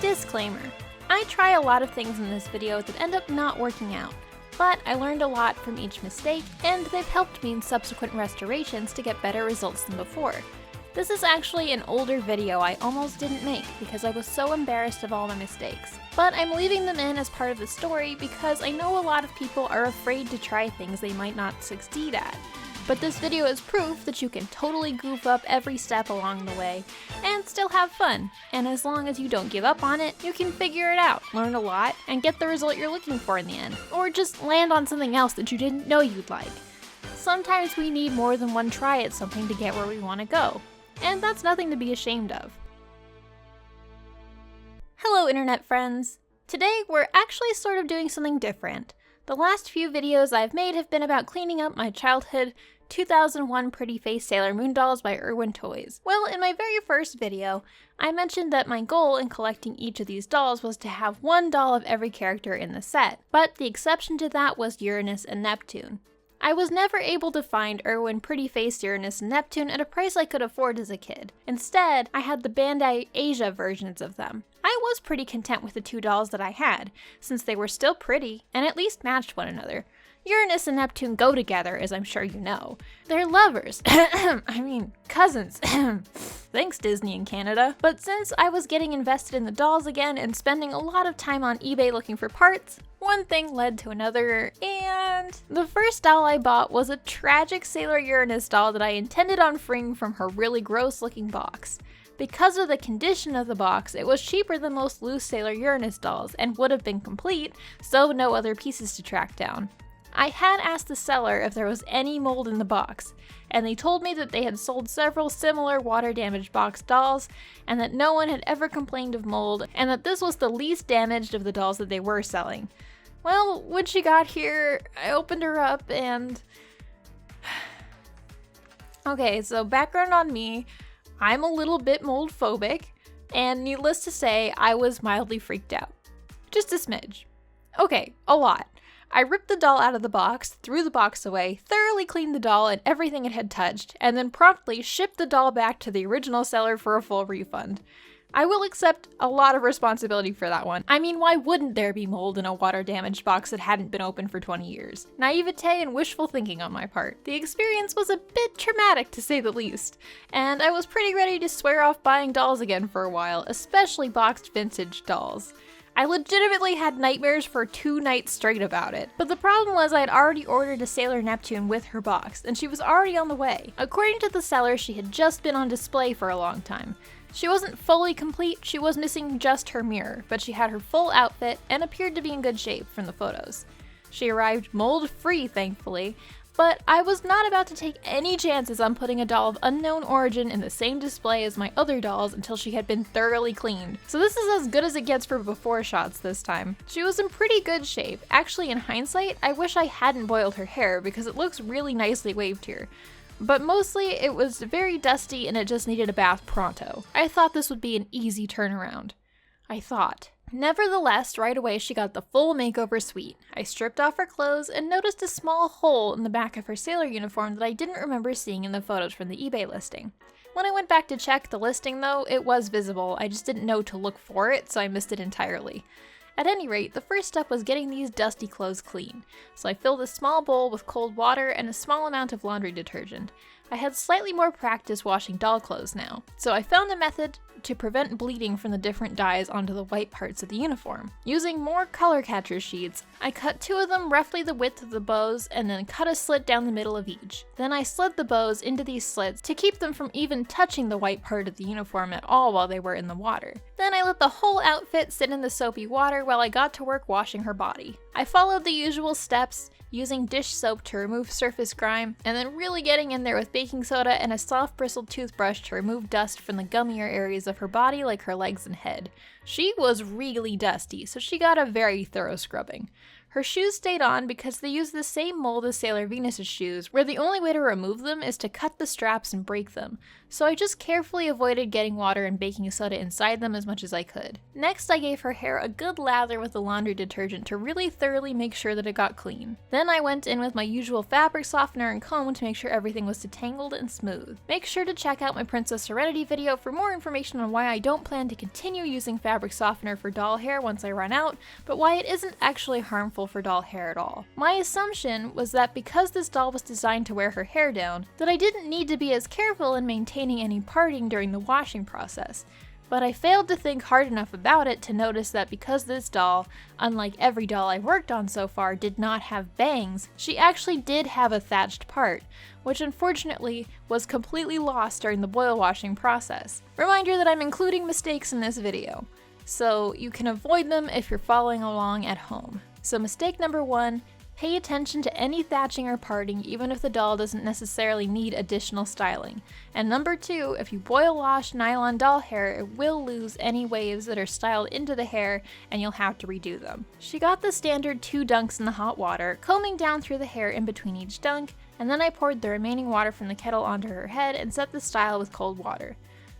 Disclaimer: I try a lot of things in this video that end up not working out, but I learned a lot from each mistake, and they've helped me in subsequent restorations to get better results than before. This is actually an older video I almost didn't make because I was so embarrassed of all my mistakes. But I'm leaving them in as part of the story because I know a lot of people are afraid to try things they might not succeed at. But this video is proof that you can totally goof up every step along the way and still have fun. And as long as you don't give up on it, you can figure it out, learn a lot, and get the result you're looking for in the end. Or just land on something else that you didn't know you'd like. Sometimes we need more than one try at something to get where we want to go. And that's nothing to be ashamed of. Hello internet friends! Today we're actually sort of doing something different. The last few videos I've made have been about cleaning up my childhood 2001 Pretty Face Sailor Moon dolls by Irwin toys. Well, in my very first video, I mentioned that my goal in collecting each of these dolls was to have one doll of every character in the set, but the exception to that was Uranus and Neptune. I was never able to find Irwin Pretty Face Uranus and Neptune at a price I could afford as a kid. Instead, I had the Bandai Asia versions of them. I was pretty content with the two dolls that I had, since they were still pretty and at least matched one another. Uranus and Neptune go together, as I'm sure you know. They're lovers. I mean, cousins. Thanks, Disney and Canada. But since I was getting invested in the dolls again and spending a lot of time on eBay looking for parts, one thing led to another, and the first doll I bought was a tragic Sailor Uranus doll that I intended on freeing from her really gross looking box. Because of the condition of the box, it was cheaper than most loose Sailor Uranus dolls and would have been complete, so no other pieces to track down. I had asked the seller if there was any mold in the box, and they told me that they had sold several similar water-damaged box dolls, and that no one had ever complained of mold, and that this was the least damaged of the dolls that they were selling. Well, when she got here, I opened her up and... Okay, so background on me, I'm a little bit mold phobic, and needless to say, I was mildly freaked out. Just a smidge. Okay, a lot. I ripped the doll out of the box, threw the box away, thoroughly cleaned the doll and everything it had touched, and then promptly shipped the doll back to the original seller for a full refund. I will accept a lot of responsibility for that one. I mean, why wouldn't there be mold in a water-damaged box that hadn't been open for 20 years? Naivete and wishful thinking on my part. The experience was a bit traumatic, to say the least, and I was pretty ready to swear off buying dolls again for a while, especially boxed vintage dolls. I legitimately had nightmares for 2 nights straight about it. But the problem was I had already ordered a Sailor Neptune with her box, and she was already on the way. According to the seller, she had just been on display for a long time. She wasn't fully complete, she was missing just her mirror, but she had her full outfit and appeared to be in good shape from the photos. She arrived mold-free, thankfully, but I was not about to take any chances on putting a doll of unknown origin in the same display as my other dolls until she had been thoroughly cleaned. So this is as good as it gets for before shots this time. She was in pretty good shape. Actually, in hindsight, I wish I hadn't boiled her hair because it looks really nicely waved here. But mostly, it was very dusty and it just needed a bath pronto. I thought this would be an easy turnaround. I thought. Nevertheless, right away she got the full makeover suite. I stripped off her clothes and noticed a small hole in the back of her sailor uniform that I didn't remember seeing in the photos from the eBay listing. When I went back to check the listing though, it was visible, I just didn't know to look for it, so I missed it entirely. At any rate, the first step was getting these dusty clothes clean, so I filled a small bowl with cold water and a small amount of laundry detergent. I had slightly more practice washing doll clothes now, so I found a method to prevent bleeding from the different dyes onto the white parts of the uniform. Using more color catcher sheets, I cut 2 of them roughly the width of the bows and then cut a slit down the middle of each. Then I slid the bows into these slits to keep them from even touching the white part of the uniform at all while they were in the water. Then I let the whole outfit sit in the soapy water while I got to work washing her body. I followed the usual steps, using dish soap to remove surface grime, and then really getting in there with baking soda and a soft bristled toothbrush to remove dust from the gummier areas of her body like her legs and head. She was really dusty, so she got a very thorough scrubbing. Her shoes stayed on because they use the same mold as Sailor Venus's shoes, where the only way to remove them is to cut the straps and break them, so I just carefully avoided getting water and baking soda inside them as much as I could. Next, I gave her hair a good lather with the laundry detergent to really thoroughly make sure that it got clean. Then I went in with my usual fabric softener and comb to make sure everything was detangled and smooth. Make sure to check out my Princess Serenity video for more information on why I don't plan to continue using fabric fabric softener for doll hair once I run out, but why it isn't actually harmful for doll hair at all. My assumption was that because this doll was designed to wear her hair down, that I didn't need to be as careful in maintaining any parting during the washing process. But I failed to think hard enough about it to notice that because this doll, unlike every doll I've worked on so far, did not have bangs, she actually did have a thatched part, which unfortunately was completely lost during the boil washing process. Reminder that I'm including mistakes in this video, so you can avoid them if you're following along at home. So mistake number 1, pay attention to any thatching or parting even if the doll doesn't necessarily need additional styling. And number 2, if you boil wash nylon doll hair, it will lose any waves that are styled into the hair and you'll have to redo them. She got the standard 2 dunks in the hot water, combing down through the hair in between each dunk, and then I poured the remaining water from the kettle onto her head and set the style with cold water.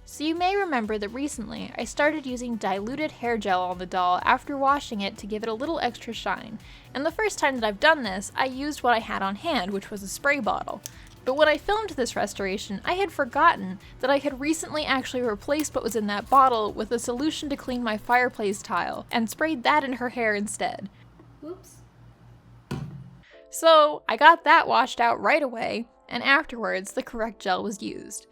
So you may remember that recently I started using diluted hair gel on the doll after washing it to give it a little extra shine, and the first time that I've done this, I used what I had on hand, which was a spray bottle. But when I filmed this restoration, I had forgotten that I had recently actually replaced what was in that bottle with a solution to clean my fireplace tile, and sprayed that in her hair instead. Whoops. So I got that washed out right away, and afterwards the correct gel was used.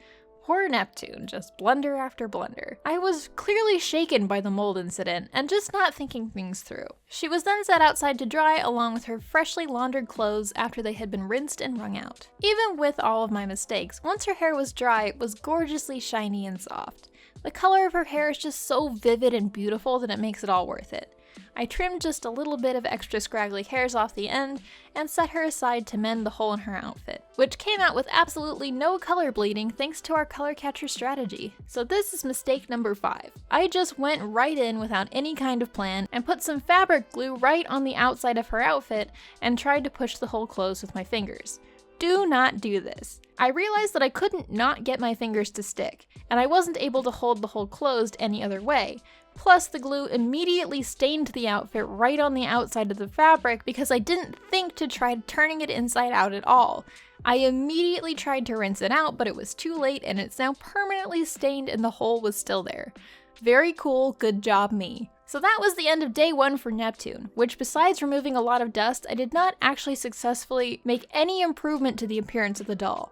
Poor Neptune, just blunder after blunder. I was clearly shaken by the mold incident and just not thinking things through. She was then set outside to dry along with her freshly laundered clothes after they had been rinsed and wrung out. Even with all of my mistakes, once her hair was dry, it was gorgeously shiny and soft. The color of her hair is just so vivid and beautiful that it makes it all worth it. I trimmed just a little bit of extra scraggly hairs off the end and set her aside to mend the hole in her outfit, which came out with absolutely no color bleeding thanks to our color catcher strategy. So this is mistake number 5. I just went right in without any kind of plan and put some fabric glue right on the outside of her outfit and tried to push the hole closed with my fingers. Do not do this. I realized that I couldn't not get my fingers to stick, and I wasn't able to hold the hole closed any other way. Plus, the glue immediately stained the outfit right on the outside of the fabric because I didn't think to try turning it inside out at all. I immediately tried to rinse it out, but it was too late and it's now permanently stained and the hole was still there. Very cool, good job me. So that was the end of day 1 for Neptune, which besides removing a lot of dust, I did not actually successfully make any improvement to the appearance of the doll.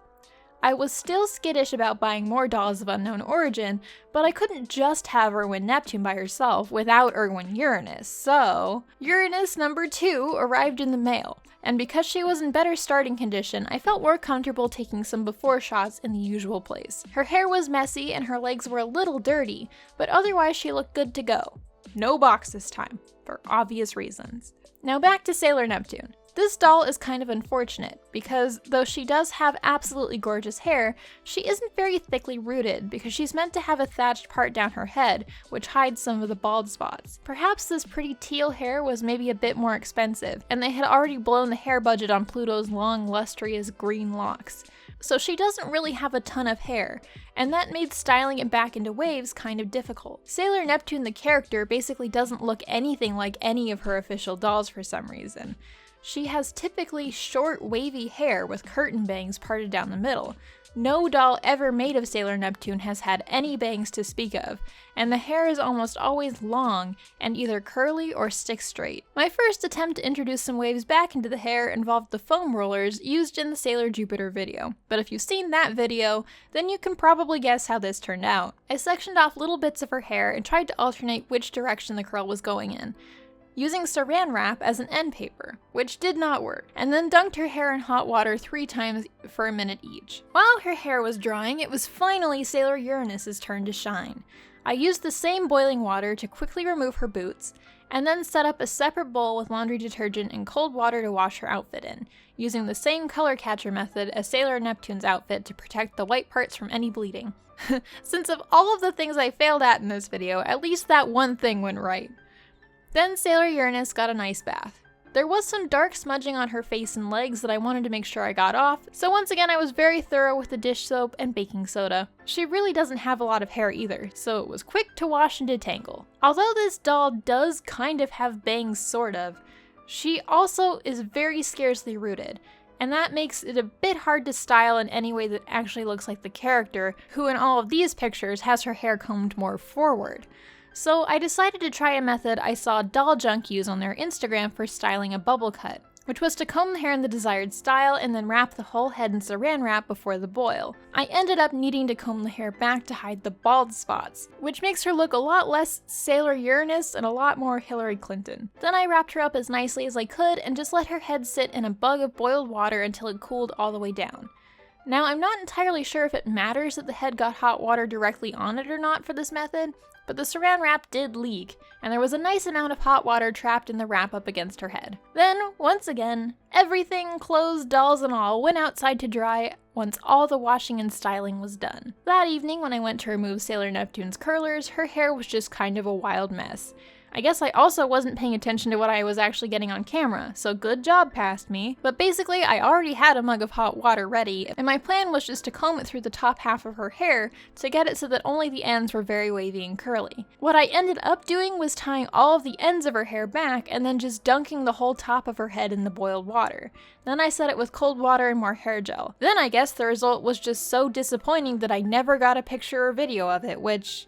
I was still skittish about buying more dolls of unknown origin, but I couldn't just have Irwin Neptune by herself without Irwin Uranus, so Uranus number 2 arrived in the mail, and because she was in better starting condition, I felt more comfortable taking some before shots in the usual place. Her hair was messy and her legs were a little dirty, but otherwise she looked good to go. No box this time, for obvious reasons. Now back to Sailor Neptune. This doll is kind of unfortunate, because though she does have absolutely gorgeous hair, she isn't very thickly rooted because she's meant to have a thatched part down her head, which hides some of the bald spots. Perhaps this pretty teal hair was maybe a bit more expensive, and they had already blown the hair budget on Pluto's long, lustrous green locks. So she doesn't really have a ton of hair, and that made styling it back into waves kind of difficult. Sailor Neptune the character basically doesn't look anything like any of her official dolls for some reason. She has typically short, wavy hair with curtain bangs parted down the middle. No doll ever made of Sailor Neptune has had any bangs to speak of, and the hair is almost always long and either curly or stick straight. My first attempt to introduce some waves back into the hair involved the foam rollers used in the Sailor Jupiter video, but if you've seen that video, then you can probably guess how this turned out. I sectioned off little bits of her hair and tried to alternate which direction the curl was going in, using saran wrap as an end paper, which did not work, and then dunked her hair in hot water 3 times for a minute each. While her hair was drying, it was finally Sailor Uranus's turn to shine. I used the same boiling water to quickly remove her boots, and then set up a separate bowl with laundry detergent and cold water to wash her outfit in, using the same color catcher method as Sailor Neptune's outfit to protect the white parts from any bleeding. Since of all of the things I failed at in this video, at least that one thing went right. Then Sailor Uranus got a nice bath. There was some dark smudging on her face and legs that I wanted to make sure I got off, so once again I was very thorough with the dish soap and baking soda. She really doesn't have a lot of hair either, so it was quick to wash and detangle. Although this doll does kind of have bangs sort of, she also is very scarcely rooted, and that makes it a bit hard to style in any way that actually looks like the character, who in all of these pictures has her hair combed more forward. So I decided to try a method I saw Doll Junk use on their Instagram for styling a bubble cut, which was to comb the hair in the desired style and then wrap the whole head in saran wrap before the boil. I ended up needing to comb the hair back to hide the bald spots, which makes her look a lot less Sailor Uranus and a lot more Hillary Clinton. Then I wrapped her up as nicely as I could and just let her head sit in a bug of boiled water until it cooled all the way down. Now, I'm not entirely sure if it matters that the head got hot water directly on it or not for this method, but the saran wrap did leak, and there was a nice amount of hot water trapped in the wrap up against her head. Then, once again, everything, clothes, dolls, and all, went outside to dry once all the washing and styling was done. That evening, when I went to remove Sailor Neptune's curlers, her hair was just kind of a wild mess. I guess I also wasn't paying attention to what I was actually getting on camera, so good job past me. But basically, I already had a mug of hot water ready, and my plan was just to comb it through the top half of her hair to get it so that only the ends were very wavy and curly. What I ended up doing was tying all of the ends of her hair back and then just dunking the whole top of her head in the boiled water. Then I set it with cold water and more hair gel. Then I guess the result was just so disappointing that I never got a picture or video of it, which...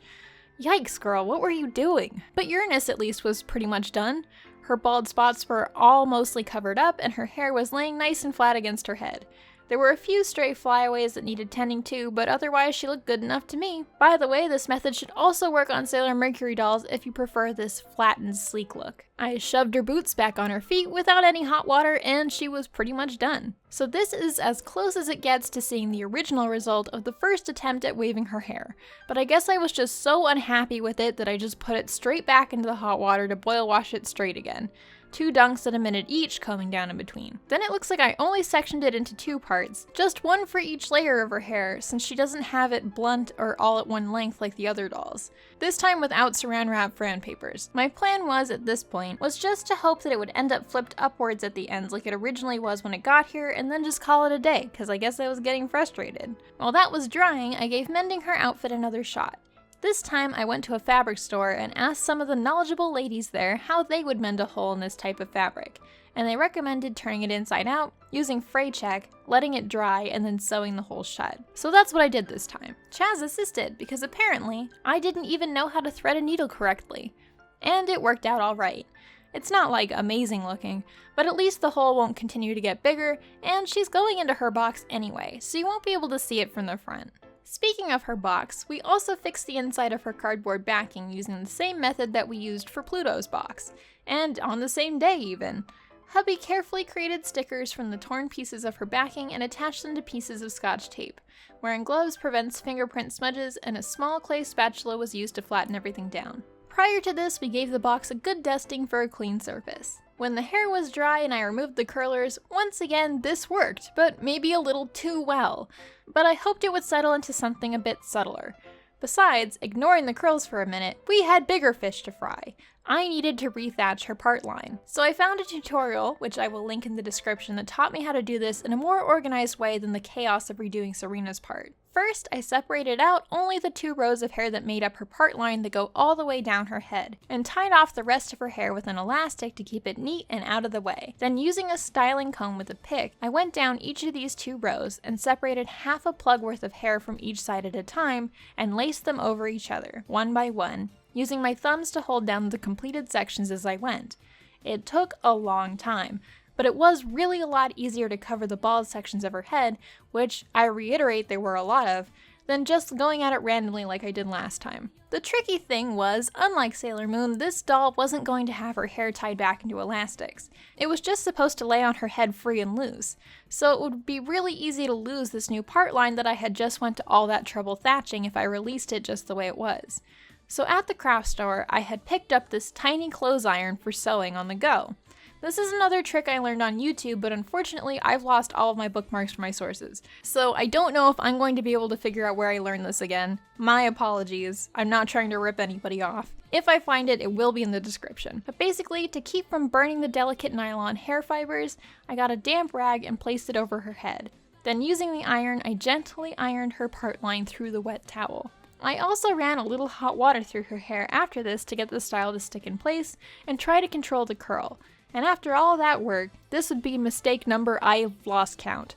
Yikes, girl, what were you doing? But Uranus at least was pretty much done. Her bald spots were all mostly covered up and her hair was laying nice and flat against her head. There were a few stray flyaways that needed tending to, but otherwise she looked good enough to me. By the way, this method should also work on Sailor Mercury dolls if you prefer this flattened, sleek look. I shoved her boots back on her feet without any hot water and she was pretty much done. So this is as close as it gets to seeing the original result of the first attempt at waving her hair. But I guess I was just so unhappy with it that I just put it straight back into the hot water to boil wash it straight again. 2 dunks at a minute each combing down in between. Then it looks like I only sectioned it into 2 parts, just one for each layer of her hair since she doesn't have it blunt or all at one length like the other dolls. This time without saran wrap fran papers. My plan was, at this point, was just to hope that it would end up flipped upwards at the ends like it originally was when it got here and then just call it a day, because I guess I was getting frustrated. While that was drying, I gave mending her outfit another shot. This time, I went to a fabric store and asked some of the knowledgeable ladies there how they would mend a hole in this type of fabric, and they recommended turning it inside out, using fray check, letting it dry, and then sewing the hole shut. So that's what I did this time. Chaz assisted, because apparently, I didn't even know how to thread a needle correctly. And it worked out alright. It's not like amazing looking, but at least the hole won't continue to get bigger, and she's going into her box anyway, so you won't be able to see it from the front. Speaking of her box, we also fixed the inside of her cardboard backing using the same method that we used for Pluto's box, and on the same day even. Hubby carefully created stickers from the torn pieces of her backing and attached them to pieces of Scotch tape. Wearing gloves prevents fingerprint smudges, and a small clay spatula was used to flatten everything down. Prior to this, we gave the box a good dusting for a clean surface. When the hair was dry and I removed the curlers, once again this worked, but maybe a little too well. But I hoped it would settle into something a bit subtler. Besides, ignoring the curls for a minute, we had bigger fish to fry. I needed to rethatch her part line. So I found a tutorial, which I will link in the description, that taught me how to do this in a more organized way than the chaos of redoing Serena's part. First, I separated out only the 2 rows of hair that made up her part line that go all the way down her head, and tied off the rest of her hair with an elastic to keep it neat and out of the way. Then using a styling comb with a pick, I went down each of these 2 rows and separated half a plug worth of hair from each side at a time and laced them over each other, one by one, using my thumbs to hold down the completed sections as I went. It took a long time, but it was really a lot easier to cover the bald sections of her head, which, I reiterate, there were a lot of, than just going at it randomly like I did last time. The tricky thing was, unlike Sailor Moon, this doll wasn't going to have her hair tied back into elastics. It was just supposed to lay on her head free and loose, so it would be really easy to lose this new part line that I had just went to all that trouble thatching if I released it just the way it was. So at the craft store, I had picked up this tiny clothes iron for sewing on the go. This is another trick I learned on YouTube, but unfortunately I've lost all of my bookmarks for my sources. So I don't know if I'm going to be able to figure out where I learned this again. My apologies. I'm not trying to rip anybody off. If I find it, it will be in the description. But basically, to keep from burning the delicate nylon hair fibers, I got a damp rag and placed it over her head. Then using the iron, I gently ironed her part line through the wet towel. I also ran a little hot water through her hair after this to get the style to stick in place and try to control the curl. And after all that work, this would be mistake number I've lost count.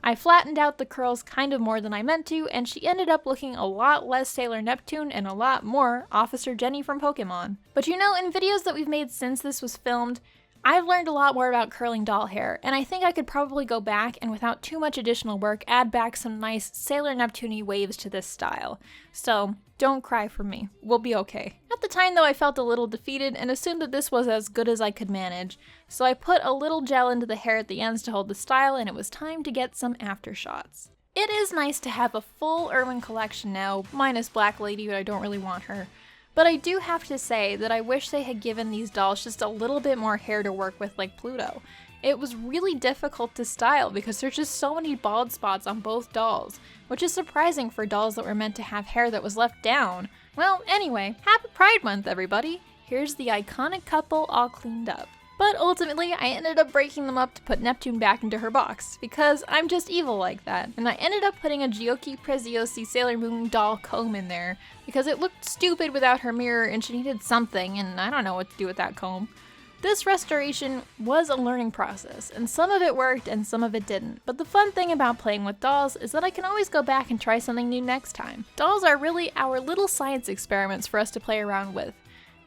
I flattened out the curls kind of more than I meant to, and she ended up looking a lot less Sailor Neptune and a lot more Officer Jenny from Pokemon. But you know, in videos that we've made since this was filmed, I've learned a lot more about curling doll hair, and I think I could probably go back and without too much additional work add back some nice Sailor Neptune-y waves to this style. So don't cry for me, we'll be okay. At the time though, I felt a little defeated and assumed that this was as good as I could manage, so I put a little gel into the hair at the ends to hold the style, and it was time to get some aftershots. It is nice to have a full Irwin collection now, minus Black Lady, but I don't really want her. But I do have to say that I wish they had given these dolls just a little bit more hair to work with like Pluto. It was really difficult to style because there's just so many bald spots on both dolls, which is surprising for dolls that were meant to have hair that was left down. Well, anyway, happy Pride Month, everybody! Here's the iconic couple all cleaned up. But ultimately, I ended up breaking them up to put Neptune back into her box, because I'm just evil like that. And I ended up putting a Gyoki Preziosi Sailor Moon doll comb in there, because it looked stupid without her mirror and she needed something, and I don't know what to do with that comb. This restoration was a learning process, and some of it worked and some of it didn't. But the fun thing about playing with dolls is that I can always go back and try something new next time. Dolls are really our little science experiments for us to play around with,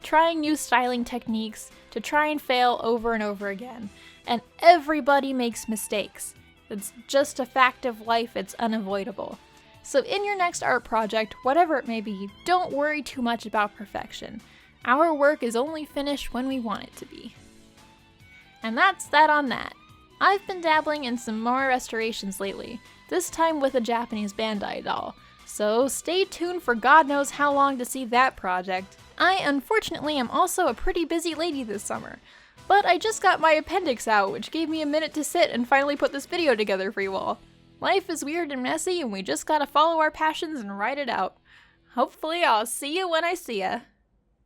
trying new styling techniques to try and fail over and over again. And everybody makes mistakes. It's just a fact of life, it's unavoidable. So in your next art project, whatever it may be, don't worry too much about perfection. Our work is only finished when we want it to be. And that's that on that. I've been dabbling in some more restorations lately, this time with a Japanese Bandai doll, so stay tuned for God knows how long to see that project. I unfortunately am also a pretty busy lady this summer, but I just got my appendix out, which gave me a minute to sit and finally put this video together for you all. Life is weird and messy, and we just gotta follow our passions and write it out. Hopefully I'll see you when I see ya.